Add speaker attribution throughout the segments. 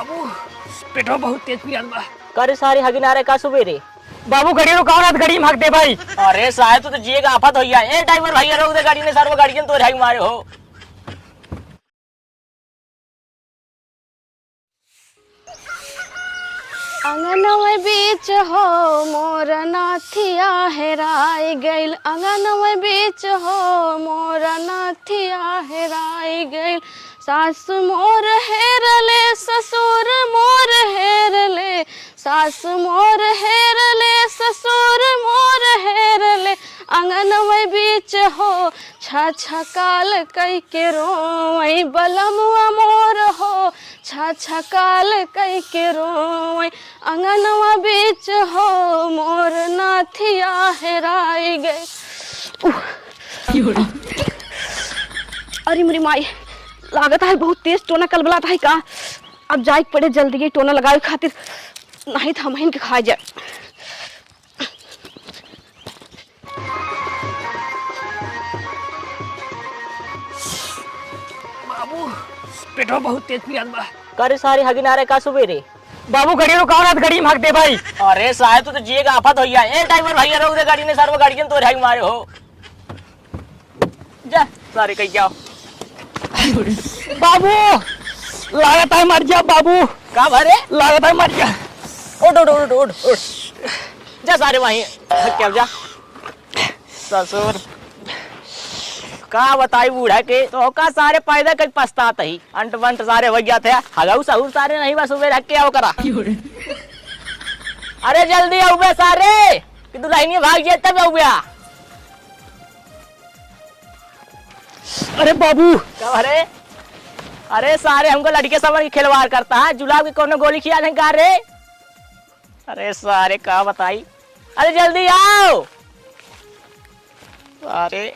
Speaker 1: बाबू पेटो बहुत तेज पियान बा।
Speaker 2: करे सारे हगिनारे का सुबेरे
Speaker 1: बाबू गाड़ी रुकाओ ना, गाड़ी भाग दे भाई।
Speaker 2: अरे साहब तो जिए का आफत होइया। ए ड्राइवर भैया रोक दे गाड़ी ने, सर्व गाड़ी ने तो ढाई मारे हो।
Speaker 3: अंगनवा बीच हो मोर नाथिया हेराई गइल, अंगनवा बीच हो मोर नाथिया हेराई गइल। सास मोर हेरले ससुर मोर हेरले, सास मोर हेरले ससुर मोर हेरले। अंगनवा बीच हो छछकाल कई के रोई, बलमुआ मोर हो छछकाल कई के रोई। अंगनवा बीच हो मोर नाथिया हेराई गए। अरे मेरी माई, लागत है बहुत तेज टोना कलबलात है का। अब जाए पड़े जल्दी ही टोना लगावे खातिर, नहीं तो हम इनके खा जाए।
Speaker 1: बाबू पेटो बहुत तेज पियान बा।
Speaker 2: करे सारे हगिनारे का सुबेरे
Speaker 1: बाबू गाड़ी रुकाओ ना, गाड़ी भाग दे भाई।
Speaker 2: अरे साहब तो जिए का आफत होइया। ए ड्राइवर भैया रोक दे गाड़ी ने, सर्व गाड़ी ने तो ढाई मारे हो। जा सारे कहीं जाओ।
Speaker 1: बाबू लागत है मर जा बाबू,
Speaker 2: का भरे
Speaker 1: लागत है मर जा।
Speaker 2: उठ उठ उठ उठ उठ, जा सारे वहीं क्या जा। ससुर का बताई बूढ़ा के तो का सारे पैदा कई पछतात ही। अंट बंट सारे हो गया थे, हगाऊ सहूर सारे नहीं बस सुबह रख के आओ करा। अरे जल्दी आओ बे सारे कि दुल्हनिया भाग जाए तब आओ बे।
Speaker 1: अरे बाबू
Speaker 2: क्या भरे, अरे सारे हमको लड़के समझ के खिलवाड़ करता है। जुलाब की कौन गोली खिया नहीं का रे। अरे सारे का बताई, अरे जल्दी आओ सारे।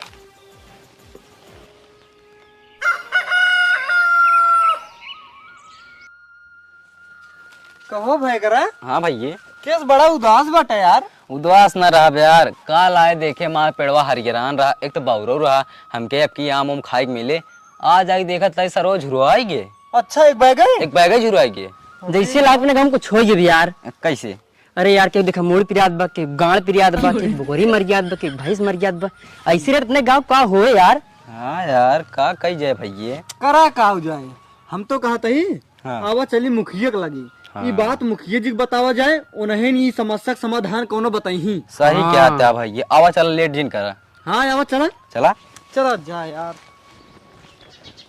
Speaker 4: कहो भाई करा।
Speaker 5: हाँ भैया,
Speaker 4: केस बड़ा उदास बाटा यार।
Speaker 5: उदास न रहा यार, काल आए देखे माँ पेड़वा हरियरान रहा, एक तो बाउरो रहा। हमके अब की आम उम खाए के मिले, आज आई देखा तय सरो झुरवाई गे।
Speaker 4: अच्छा एक बैग
Speaker 5: एक बैग झुरवाई गे।
Speaker 6: जैसे लाभ ने हमको छोड़ जब यार।
Speaker 5: कैसे?
Speaker 6: अरे यार के देखा मोड़ पिरियाद बा के गाड़ पिरियाद बा के बोरी मर गयाद बा के भैंस मर गयाद बा। ऐसे रहते अपने गांव का हो यार।
Speaker 5: हाँ यार का कही जाए भैया।
Speaker 4: करा का हो जाए, हम तो कहते ही
Speaker 5: हाँ।
Speaker 4: आवा चली मुखिया के लगी।
Speaker 5: हाँ।
Speaker 4: ये बात मुखिया जी के बतावा जाए, उन्हें ये समस्या का समाधान कोनो बताई ही।
Speaker 5: सही
Speaker 6: हाँ।
Speaker 5: क्या था भैया, आवा चल लेट जिन करा।
Speaker 4: हाँ आवा चला
Speaker 5: चला
Speaker 4: चला जा यार।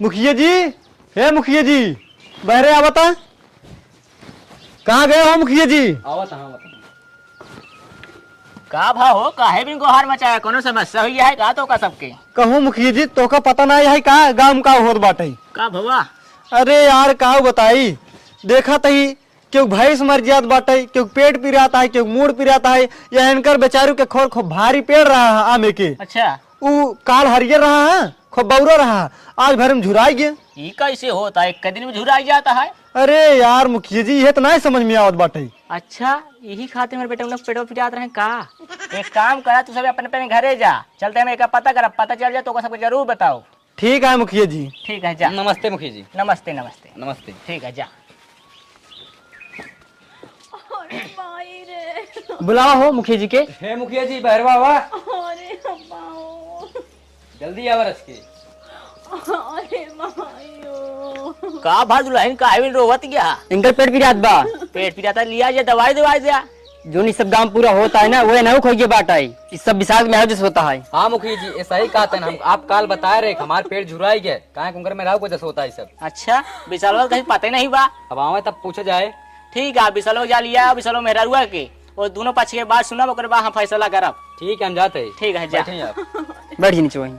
Speaker 4: मुखिया जी, हे मुखिया जी, बहरे आवता। कहाँ गए हो मुखिया जी?
Speaker 2: का भा हो, काहे बिन गोहार मचाया, कोनो समस्या हुई है का तो का सबके?
Speaker 4: कहो मुखिया जी, तो का पता नहीं है का गांव का होत बाटे।
Speaker 2: का भवा?
Speaker 4: अरे यार का बताई, देखा तही क्यों भैंस मर जात बाटे, क्यों पेट पिराता है, क्यों मूड पिराता है। या इनकर बेचारू के खोर खूब भारी पेड़ रहा है आमे के।
Speaker 2: अच्छा
Speaker 4: उ काल हरियर रहा है, खूब बौरा रहा, आज भर में झुराई गए।
Speaker 2: ये कैसे होता है, एक दिन में झुराई जाता है?
Speaker 4: अरे यार मुखिया जी, ये तो नहीं समझ में आवत बाटे।
Speaker 2: अच्छा यही खाते मेरे बेटे लोग पेटो पिटात रहे का? एक काम करा, तू सब अपने अपने घरे जा, चलते हम एक पता करा, पता चल जाए तो सबको जरूर बताओ।
Speaker 4: ठीक है मुखिया जी।
Speaker 2: ठीक है जा।
Speaker 5: नमस्ते मुखिया जी।
Speaker 2: नमस्ते नमस्ते
Speaker 5: नमस्ते।
Speaker 2: ठीक है जा।
Speaker 6: बुलावा हो मुखिया जी के।
Speaker 5: हे मुखिया जी बहरवा हुआ,
Speaker 3: अरे
Speaker 5: जल्दी आवा रस के।
Speaker 2: का भा दुल्हन काहे बिन रोवत गया?
Speaker 6: इनकर पेट पिरियाद बा।
Speaker 2: पेट पिटाता लिया जा, दवाई दवाई दिया।
Speaker 6: जो नहीं सब गांव पूरा होता है ना, वो ना खोइए बाटा है। इस सब विशाल में जैसे होता है।
Speaker 5: हाँ मुखिया जी ऐसा ही कहा था ना, हम आप काल बताए रहे हमारे पेट झुराई गए, कहाँ कुंकर में राव को जैसे होता है सब।
Speaker 2: अच्छा विशाल कहीं पता ही नहीं बा।
Speaker 5: अब आवे तब पूछा जाए।
Speaker 2: ठीक है, विशालो जा लिया, विशालो मेहरा हुआ के और दोनों पक्ष के बात सुना, ओकर बाद हम फैसला करब।
Speaker 5: ठीक है हम जाते हैं।
Speaker 2: ठीक है जा।
Speaker 5: बैठिए आप।
Speaker 6: बैठ नीचे वहीं।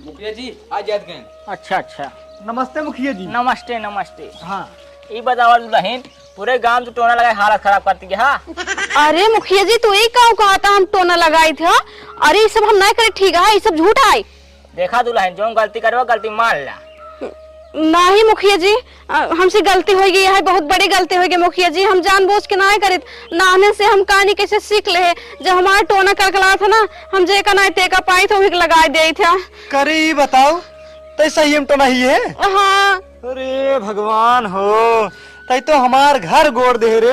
Speaker 5: मुखिया जी आज याद गए।
Speaker 2: अच्छा अच्छा,
Speaker 4: नमस्ते मुखिया जी।
Speaker 2: नमस्ते नमस्ते।
Speaker 4: हाँ
Speaker 2: ये बताओ दुल्हन, पूरे गांव जो टोना लगा हालत खराब करती है। हाँ
Speaker 3: अरे मुखिया जी, तू एक काम कहा था हम टोना लगाई थे। अरे ये सब हम नहीं करे, ठीक है, ये सब झूठ है।
Speaker 2: देखा दुल्हन, जो गलती करवा गलती मान ला।
Speaker 3: नहीं मुखिया जी, हमसे गलती हो गई है, बहुत बड़ी गलती हो गई मुखिया जी। हम जानबूझ के ना करे, नाने से हम कहानी कैसे सीख ले। जब हमारा टोना करकला था ना, हम जे का नहीं ते का पाई तो भी लगा दे थे।
Speaker 4: करे बताओ तै सही हम तो नहीं है।
Speaker 3: हाँ
Speaker 4: अरे भगवान हो, तै तो हमार घर गोड़ दे रे।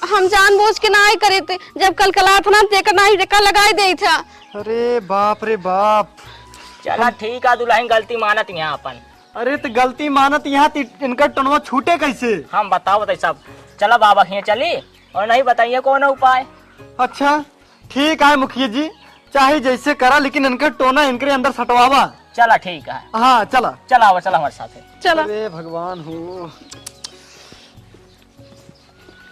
Speaker 3: हम जानबूझ के ना ही करे थे, जब कल कलात ना देकर ना ही टेका लगाई दे था।
Speaker 4: अरे बाप रे बाप।
Speaker 2: चला ठीक है दुल्हन, गलती मानत यहाँ अपन।
Speaker 4: अरे तो गलती मानत यहाँ इनका टनवा छूटे कैसे?
Speaker 2: हम बताओ तो सब। चला बाबा खिए चली और नहीं बताइए कौन उपाय।
Speaker 4: अच्छा ठीक है मुखिया जी, चाहे जैसे करा, लेकिन इनका टोना इनके अंदर सटवावा।
Speaker 2: चला ठीक है,
Speaker 4: हाँ चला।
Speaker 2: चला चला हमारे साथ।
Speaker 3: चलो
Speaker 4: अरे भगवान हो।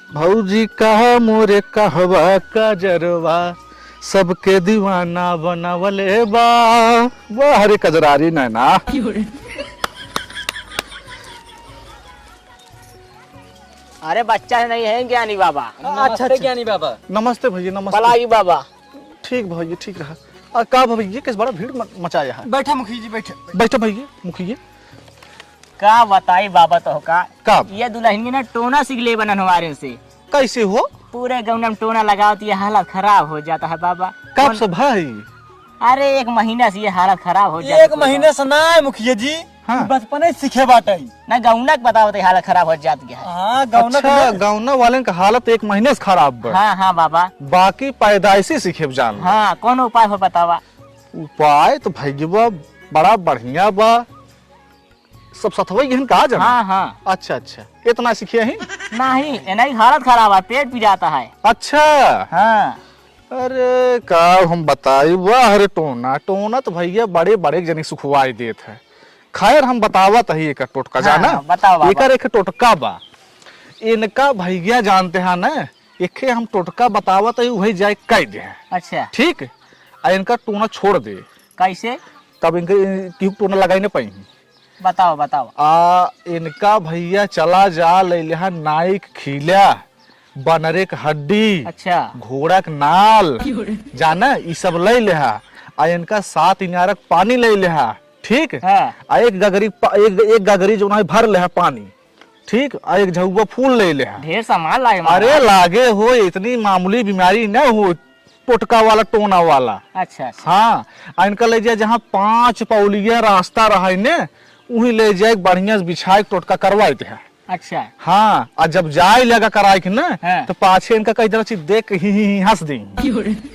Speaker 7: भौजी कहा मोरे कहवा का जरवा, सबके दीवाना बनावले बा। वाह हरे कजरारी नैना।
Speaker 2: अरे बच्चा नहीं है ज्ञानी बाबा।
Speaker 4: अच्छा
Speaker 5: ज्ञानी बाबा।
Speaker 7: नमस्ते भैया नमस्ते।
Speaker 2: भलाई बाबा।
Speaker 7: ठीक भैया ठीक रहा। और का भैया किस बड़ा भीड़ मचाया है।
Speaker 4: बैठा मुखिया जी बैठे।
Speaker 7: बैठो भैया मुखिया।
Speaker 2: का बताई बाबा तो का
Speaker 7: का
Speaker 2: ये दुल्हन ना टोना सीख ले बनन हमारे से।
Speaker 7: कैसे हो?
Speaker 2: पूरे गाँव में टोना लगाओ तो ये हालत खराब हो जाता है बाबा।
Speaker 7: कब से भाई?
Speaker 2: अरे 1 महीना से ये हालत खराब हो जाती
Speaker 4: 1 महीने से ना है मुखिया जी।
Speaker 7: हाँ।
Speaker 4: बचपने सीखे बाटे।
Speaker 2: ना गौनक बताओ तो हालत खराब हो जाती है।
Speaker 4: हाँ गौनक
Speaker 7: अच्छा गाँव वाले का हालत 1 महीने से खराब बा।
Speaker 2: हाँ हाँ बाबा।
Speaker 7: बाकी पैदाइशी सीखे जान।
Speaker 2: हाँ कौन उपाय हो बतावा।
Speaker 7: उपाय तो भैया बड़ा बढ़िया बा। सब सतवई गहन कहा जाना।
Speaker 2: हाँ हाँ।
Speaker 7: अच्छा अच्छा इतना सीखे ही।
Speaker 2: नहीं नहीं हालत खराब है, पेट पी जाता है।
Speaker 7: अच्छा
Speaker 2: हाँ।
Speaker 7: अरे का हम बताई वाह अरे टोना टोना तो भैया बड़े बड़े जनी सुखवाई देत है। खैर हम बतावत ही एक टोटका जाना।
Speaker 2: हाँ, बताओ बाबा।
Speaker 7: एकर एक टोटका बा। इनका भैया जानते हैं ना, एक हम टोटका बतावत ही वही जाए कह दे।
Speaker 2: अच्छा
Speaker 7: ठीक आ इनका टोना छोड़ दे,
Speaker 2: कैसे
Speaker 7: तब इनके टोना लगाई ना पाई।
Speaker 2: बताओ बताओ।
Speaker 7: इनका भैया चला जा ले लिहा नाइक खीला, बनरे के हड्डी,
Speaker 2: अच्छा
Speaker 7: घोड़ा के नाल जाना ई सब ले लिहा। आ इनका 7 इनारक पानी ले लिहा। ठीक
Speaker 2: हाँ।
Speaker 7: आ एक गगरी जो है भर लेहा पानी। ठीक आ एक झुआ फूल ले लिहा।
Speaker 2: ढेर सामान लाए।
Speaker 7: अरे लागे हो इतनी मामूली बीमारी न हो, टोटका वाला टोना वाला।
Speaker 2: अच्छा अच्छा।
Speaker 7: हाँ आ इनका ले जाए जहाँ 5 पौलिया रास्ता रहा ने, वही ले जाए बढ़िया से बिछाए टोटका करवाए थे।
Speaker 2: अच्छा
Speaker 7: हाँ और जब जाए लगा कराए के ना,
Speaker 2: हाँ।
Speaker 7: तो पाछे इनका कई तरह चीज देख ही हंस दी।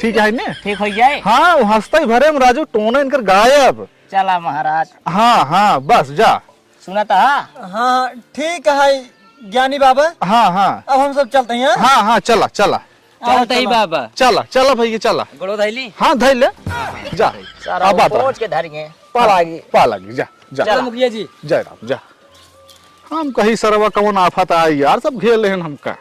Speaker 7: ठीक है ना?
Speaker 2: ठीक हो जाए।
Speaker 7: हाँ वो हंसता ही भरे में राजू टोना इनकर गायब।
Speaker 2: चला महाराज।
Speaker 7: हाँ हाँ बस जा।
Speaker 2: सुना था।
Speaker 4: हाँ ठीक है ज्ञानी बाबा।
Speaker 7: हाँ हाँ
Speaker 4: अब हम सब चलते हैं।
Speaker 7: हाँ हाँ चला चला
Speaker 5: चलते ही बाबा।
Speaker 7: चला चला भैया चला।
Speaker 5: गोड़ो धैली।
Speaker 7: हाँ धैल ले जा।
Speaker 2: सारा
Speaker 7: अब बात
Speaker 2: पहुंच के धरिए।
Speaker 7: पा लगी जा जा।
Speaker 5: चलो मुखिया जी।
Speaker 7: जय राम जा। हम कही सरवा कौन आफत आई यार, सब घेर लेहन हमका।